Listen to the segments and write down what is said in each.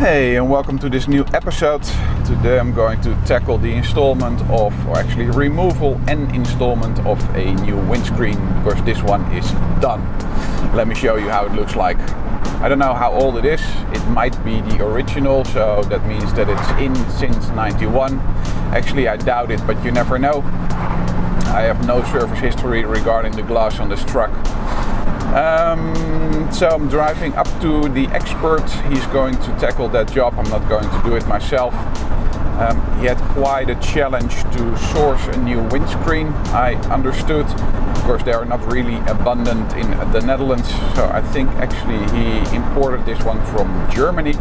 Hey, and welcome to this new episode. Today I'm going to tackle the installment of, or actually removal and installment of a new windscreen, because this one is done. Let me show you how it looks like. I don't know how old it is. It might be the original, so that means that it's in since 91. Actually, I doubt it, but you never know. I have no service history regarding the glass on this truck. So I'm driving up to the expert. He's going to tackle that job. I'm not going to do it myself. He had quite a challenge to source a new windscreen, I understood. Of course, they are not really abundant in the Netherlands, so I think actually he imported this one from Germany.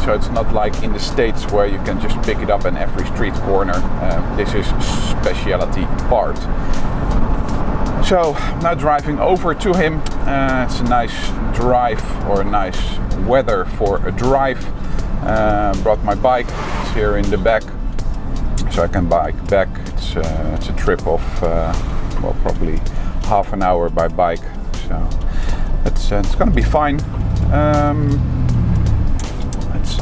So it's not like in the States where you can just pick it up in every street corner. This is specialty part. So now driving over to him. It's a nice drive, or nice weather for a drive. Brought my bike. It's here in the back, so I can bike back. It's a trip of well, probably half an hour by bike. So it's gonna be fine. Let's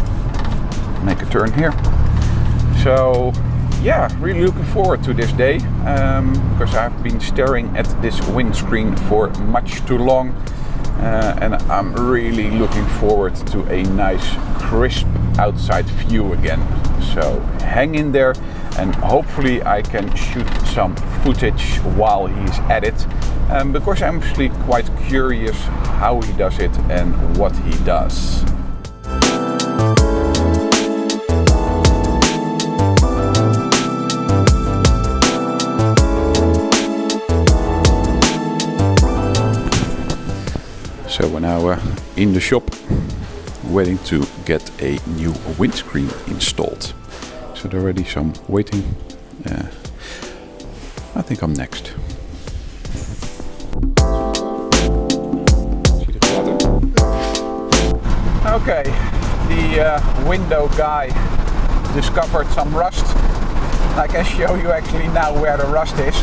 make a turn here. So yeah, really looking forward to this day, because I've been staring at this windscreen for much too long, and I'm really looking forward to a nice crisp outside view again. So hang in there, and hopefully I can shoot some footage while he's at it, because I'm actually quite curious how he does it and what he does. So we're now in the shop, waiting to get a new windscreen installed. So there are already some waiting. I think I'm next. Okay, the window guy discovered some rust. I can show you actually now where the rust is.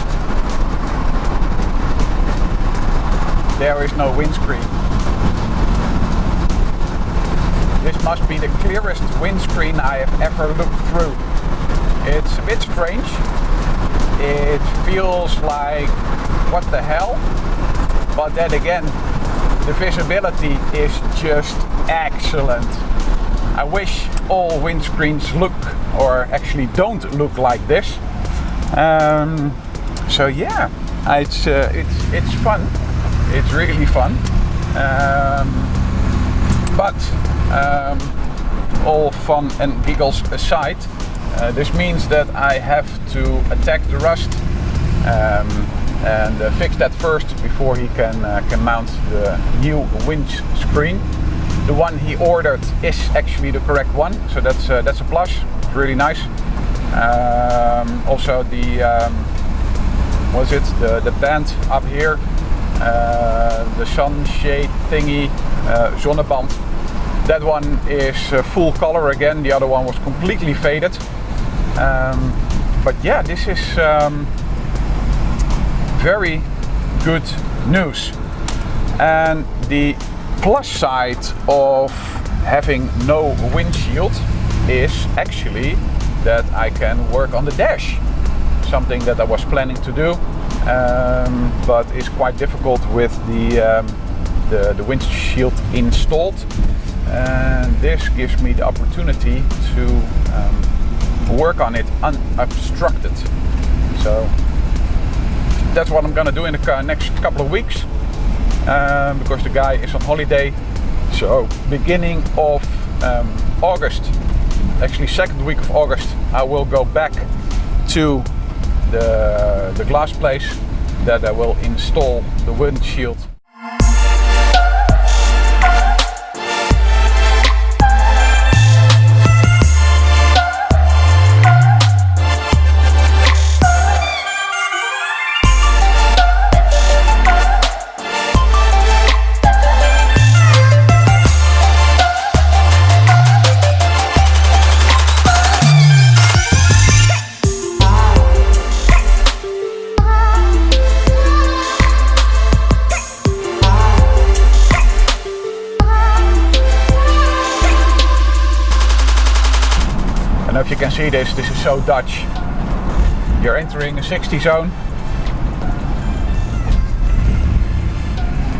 There is no windscreen. This must be the clearest windscreen I have ever looked through. It's a bit strange. It feels like, what the hell? But then again, the visibility is just excellent. I wish all windscreens look, or actually don't look like this. So yeah, it's fun. It's really fun. But all fun and giggles aside, this means that I have to attack the rust and fix that first before he can mount the new windscreen. The one he ordered is actually the correct one, so that's a plus. It's really nice. Also the the band up here, the sunshade thingy, zonneband. That one is full color again. The other one was completely faded. But yeah, this is very good news. And the plus side of having no windshield is actually that I can work on the dash. Something that I was planning to do, but is quite difficult with the windshield installed. And this gives me the opportunity to work on it unobstructed. So that's what I'm gonna do in the next couple of weeks, because the guy is on holiday. So beginning of August, actually second week of August, I will go back to the glass place that I will install the windshield. if you can see this is so Dutch. You're entering a 60 zone.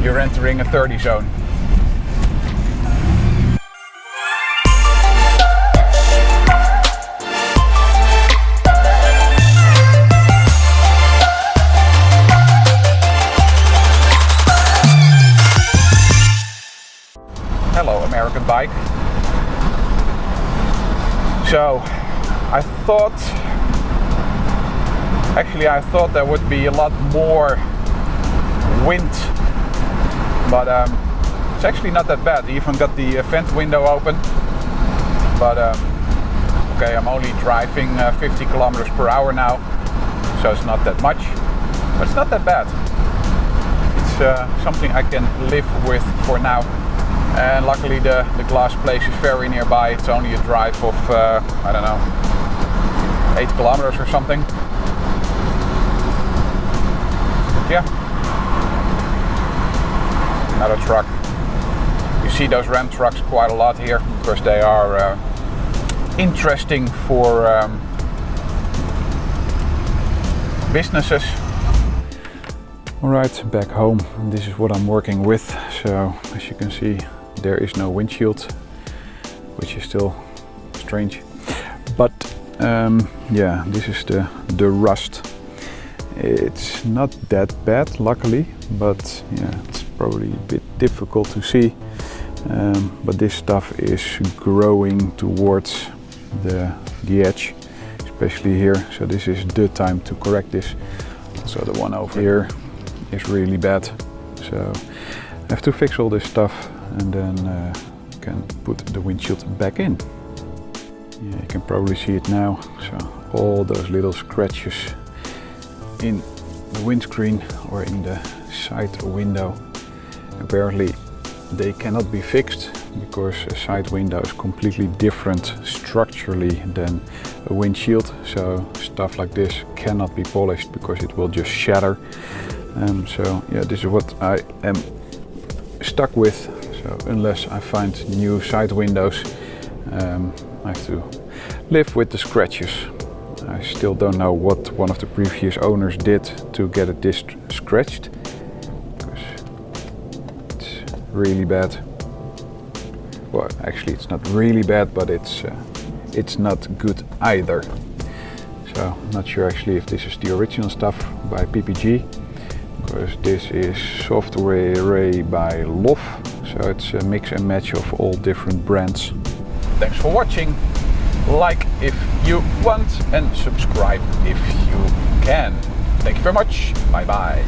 You're entering a 30 zone. Hello, American bike. So I thought there would be a lot more wind, but it's actually not that bad. I even got the vent window open, but okay, I'm only driving 50 kilometers per hour now, so it's not that much, but it's not that bad. It's something I can live with for now. And luckily the glass place is very nearby. It's only a drive of, I don't know, 8 kilometers or something. Yeah. Another truck. You see those Ram trucks quite a lot here because they are interesting for businesses. Alright, back home. This is what I'm working with. So as you can see, there is no windshield, which is still strange. But yeah, this is the rust. It's not that bad, luckily, but yeah, it's probably a bit difficult to see. But this stuff is growing towards the edge, especially here. So this is the time to correct this. So the one over here is really bad. So I have to fix all this stuff and then can put the windshield back in. Yeah, you can probably see it now. So all those little scratches in the windscreen or in the side window, apparently they cannot be fixed because a side window is completely different structurally than a windshield. So stuff like this cannot be polished because it will just shatter. So yeah, this is what I am stuck with. So unless I find new side windows, I have to live with the scratches. I still don't know what one of the previous owners did to get it this scratched, because it's really bad. Well, actually it's not really bad, but it's not good either. So I'm not sure actually if this is the original stuff by PPG, because this is software by Lof, so it's a mix and match of all different brands. Thanks for watching. Like if you want and subscribe if you can. Thank you very much. Bye bye.